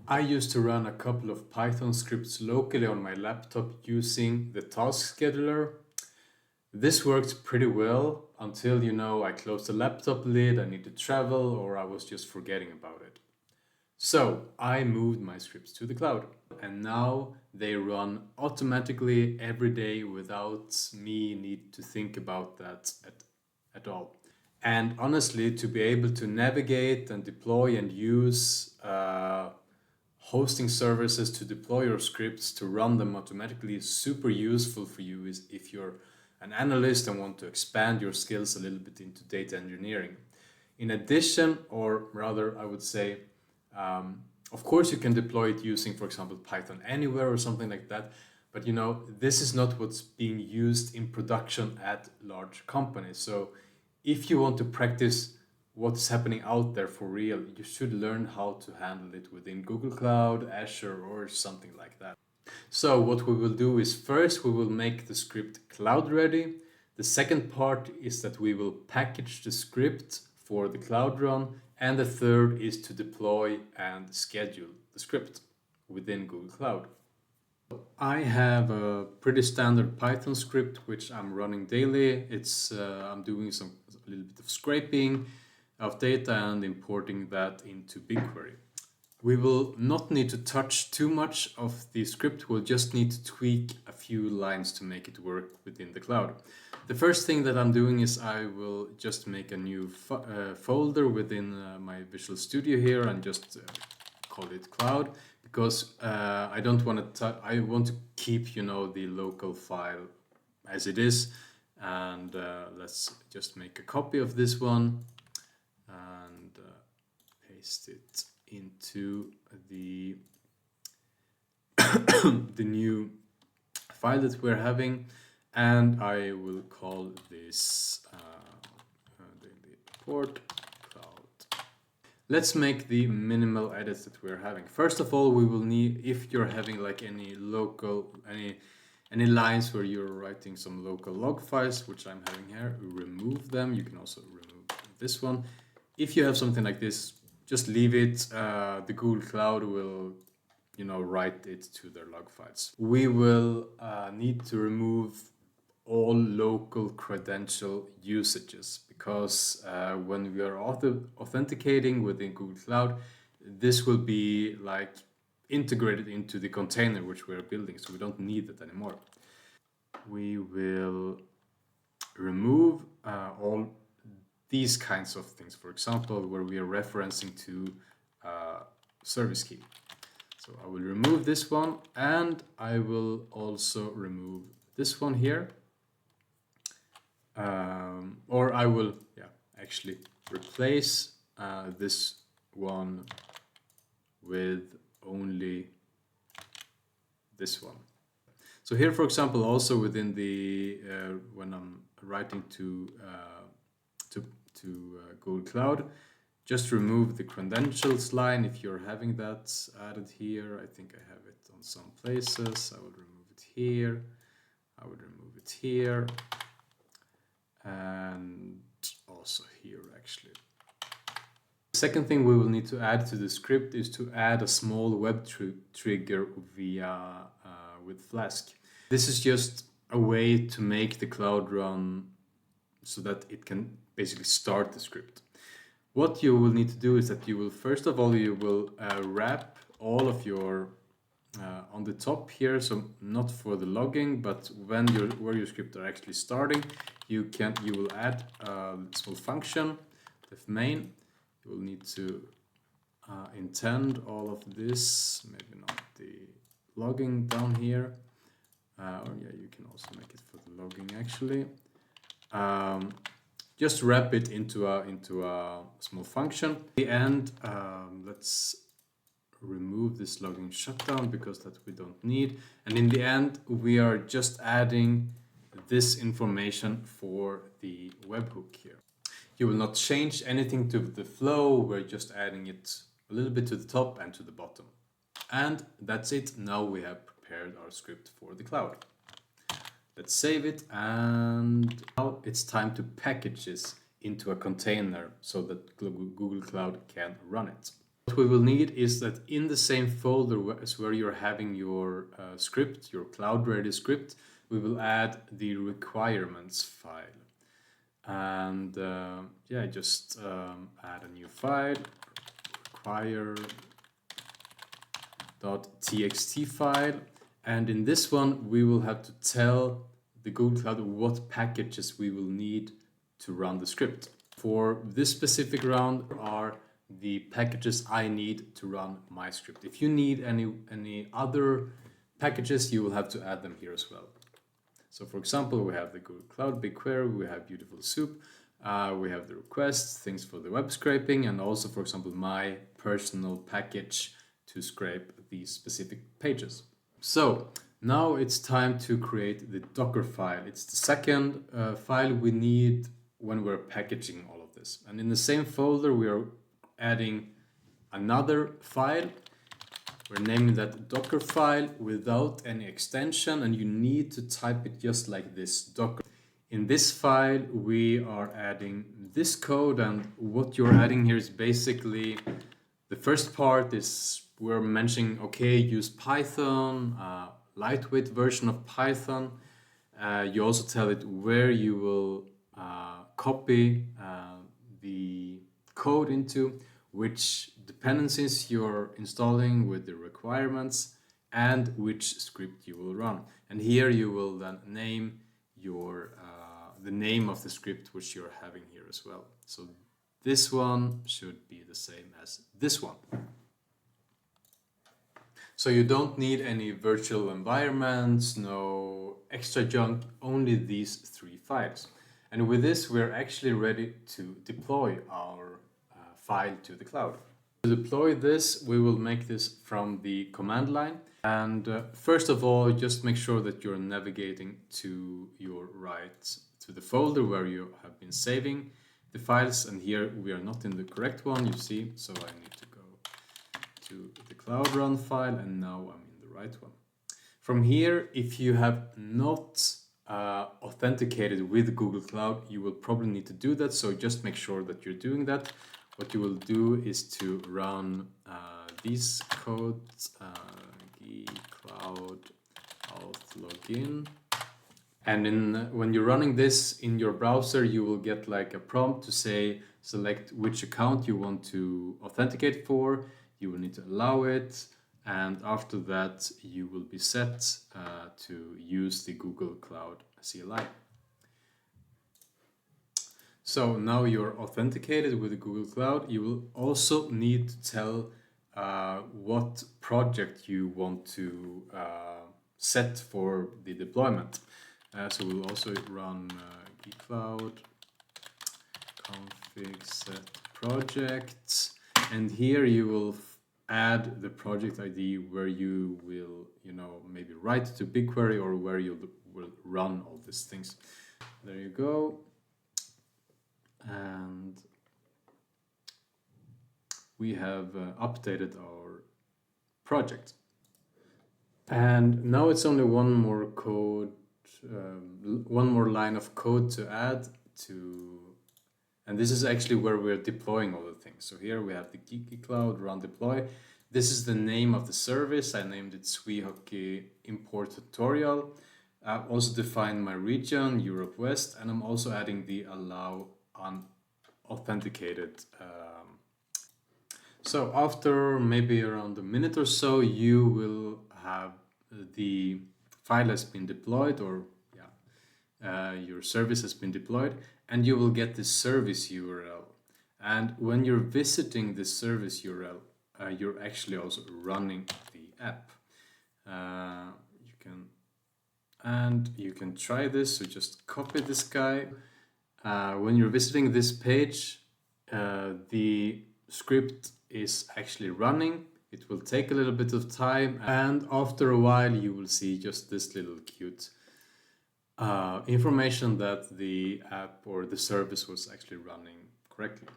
I used to run a couple of Python scripts locally on my laptop using the task scheduler. This worked pretty well until, I closed the laptop lid, I need to travel, or I was just forgetting about it. So I moved my scripts to the cloud, and now they run automatically every day without me need to think about that at all. And honestly, to be able to navigate and deploy and use hosting services to deploy your scripts to run them automatically is super useful for you is if you're an analyst and want to expand your skills a little bit into data engineering. In addition, or rather, I would say, of course, you can deploy it using, for example, Python Anywhere or something like that. But this is not what's being used in production at large companies. So if you want to practice what's happening out there for real, you should learn how to handle it within Google Cloud, Azure, or something like that. So what we will do is first we will make the script cloud ready. The second part is that we will package the script for the cloud run. And the third is to deploy and schedule the script within Google Cloud. I have a pretty standard Python script which I'm running daily. I'm doing a little bit of scraping of data and importing that into BigQuery. We will not need to touch too much of the script. We'll just need to tweak a few lines to make it work within the cloud. The first thing that I'm doing is I will just make a new folder within my Visual Studio here and just call it cloud, because I don't want to. I want to keep the local file as it is, and let's just make a copy of this one and paste it into the the new file that we're having, and I will call this daily report cloud. Let's make the minimal edits that we're having. First of all, we will need, if you're having like any lines where you're writing some local log files, which I'm having here, remove them. You can also remove this one. If you have something like this, just leave it. The Google Cloud will, write it to their log files. We will need to remove all local credential usages, because when we are authenticating within Google Cloud, this will be like integrated into the container which we're building, so we don't need it anymore. We will remove all these kinds of things, for example, where we are referencing to service key. So I will remove this one, and I will also remove this one here. Or I will actually replace this one with only this one. So here, for example, also within the when I'm writing to Google Cloud, just remove the credentials line if you're having that added here. I think I have it on some places. I will remove it here. I would remove it here. And also here, actually. The second thing we will need to add to the script is to add a small web trigger with Flask. This is just a way to make the cloud run so that it can basically start the script. What you will need to do is that you will, first of all, you will wrap all of your on the top here, so not for the logging, but where your script are actually starting, you will add a small function with main. You will need to intend all of this, maybe not the logging down here, or you can also make it for the logging actually. Just wrap it into a small function. At the end, let's remove this logging shutdown because that we don't need. And in the end, we are just adding this information for the webhook here. You will not change anything to the flow. We're just adding it a little bit to the top and to the bottom. And that's it. Now we have prepared our script for the cloud. Let's save it, and now it's time to package this into a container so that Google Cloud can run it. What we will need is that in the same folder as where you're having your script, your cloud-ready script, we will add the requirements file. And yeah, just add a new file, require.txt file. And in this one, we will have to tell the Google Cloud what packages we will need to run the script. For this specific round are the packages I need to run my script. If you need any other packages, you will have to add them here as well. So for example, we have the Google Cloud BigQuery, we have Beautiful Soup, we have the requests, things for the web scraping, and also, for example, my personal package to scrape these specific pages. So now it's time to create the Docker file. It's the second file we need when we're packaging all of this. And in the same folder, we are adding another file. We're naming that Docker file without any extension, and you need to type it just like this, Docker. In this file, we are adding this code, and what you're adding here is basically, the first part is we're mentioning, okay, use Python, lightweight version of Python. You also tell it where you will copy the code into, which dependencies you're installing with the requirements, and which script you will run. And here you will then name your the name of the script which you're having here as well. So this one should be the same as this one. So you don't need any virtual environments, no extra junk, only these three files. And with this, we're actually ready to deploy our file to the cloud. To deploy this, we will make this from the command line. And first of all, just make sure that you're navigating to your right, to the folder where you have been saving the files. And here we are not in the correct one, you see, so I need to go to the Cloud Run file, and now I'm in the right one. From here, if you have not authenticated with Google Cloud, you will probably need to do that, so just make sure that you're doing that. What you will do is to run these codes, cloud auth login, and when you're running this in your browser, you will get like a prompt to say select which account you want to authenticate for. You will need to allow it, and after that you will be set to use the Google Cloud CLI. So now you're authenticated with the Google Cloud. You will also need to tell what project you want to set for the deployment. So we'll also run gcloud config set projects, and here you will add the project ID where you will, maybe write to BigQuery, or where you will run all these things. There you go. And we have updated our project. And now it's only one more code, one more line of code to add to, and this is actually where we're deploying all the things. So here we have the gcloud run deploy. This is the name of the service. I named it SweHockey import tutorial. I've also defined my region, Europe West, and I'm also adding the allow unauthenticated. So after maybe around a minute or so, you will have the file has been deployed, or your service has been deployed, and you will get the service URL. And when you're visiting the service URL, you're actually also running the app. You can try this. So just copy this guy. When you're visiting this page, the script is actually running. It will take a little bit of time, and after a while you will see just this little cute information that the app or the service was actually running correctly.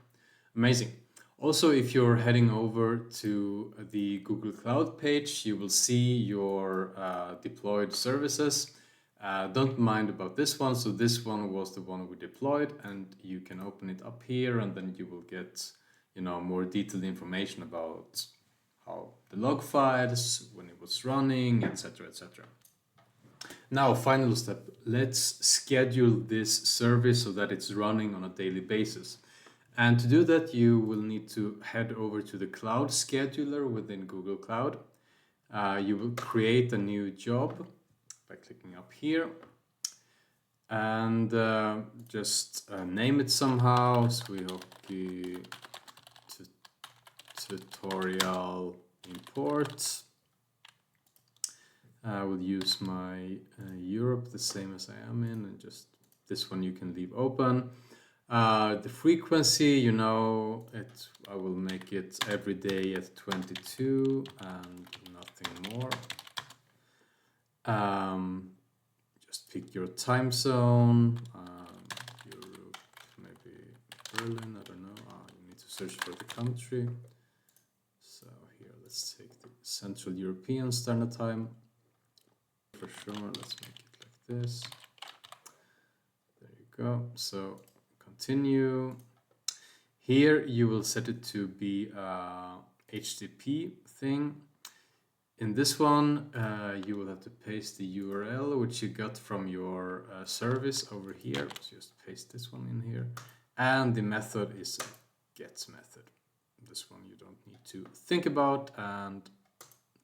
Amazing. Also, if you're heading over to the Google Cloud page, you will see your deployed services. Don't mind about this one. So this one was the one we deployed, and you can open it up here, and then you will get more detailed information about how the log files, when it was running, etc., etc. Now, final step, let's schedule this service so that it's running on a daily basis. And to do that, you will need to head over to the Cloud Scheduler within Google Cloud. You will create a new job by clicking up here and just name it somehow. Swihoki tutorial import. I will use my Europe, the same as I am in, and just this one you can leave open. The frequency, I will make it every day at 22 and nothing more. Just pick your time zone, Europe, maybe Berlin, I don't know. You need to search for the country. So here, let's take the Central European Standard Time. For sure, let's make it like this. There you go. So continue. Here you will set it to be a HTTP thing. In this one, you will have to paste the URL which you got from your service over here. So just paste this one in here. And the method is a get method. This one you don't need to think about, and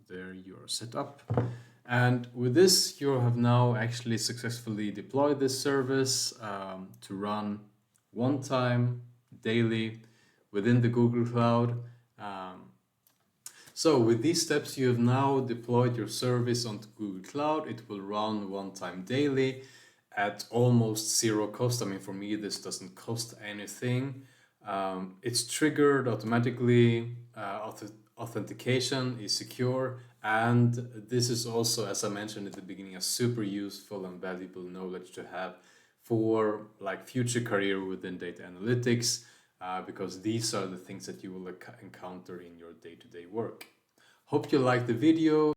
there you're set up. And with this, you have now actually successfully deployed this service to run one time daily within the Google Cloud. So with these steps, you have now deployed your service onto Google Cloud. It will run one time daily at almost zero cost. I mean, for me, this doesn't cost anything. It's triggered automatically. Authentication is secure, and this is also, as I mentioned at the beginning, a super useful and valuable knowledge to have for like future career within data analytics, because these are the things that you will encounter in your day-to-day work. Hope you liked the video.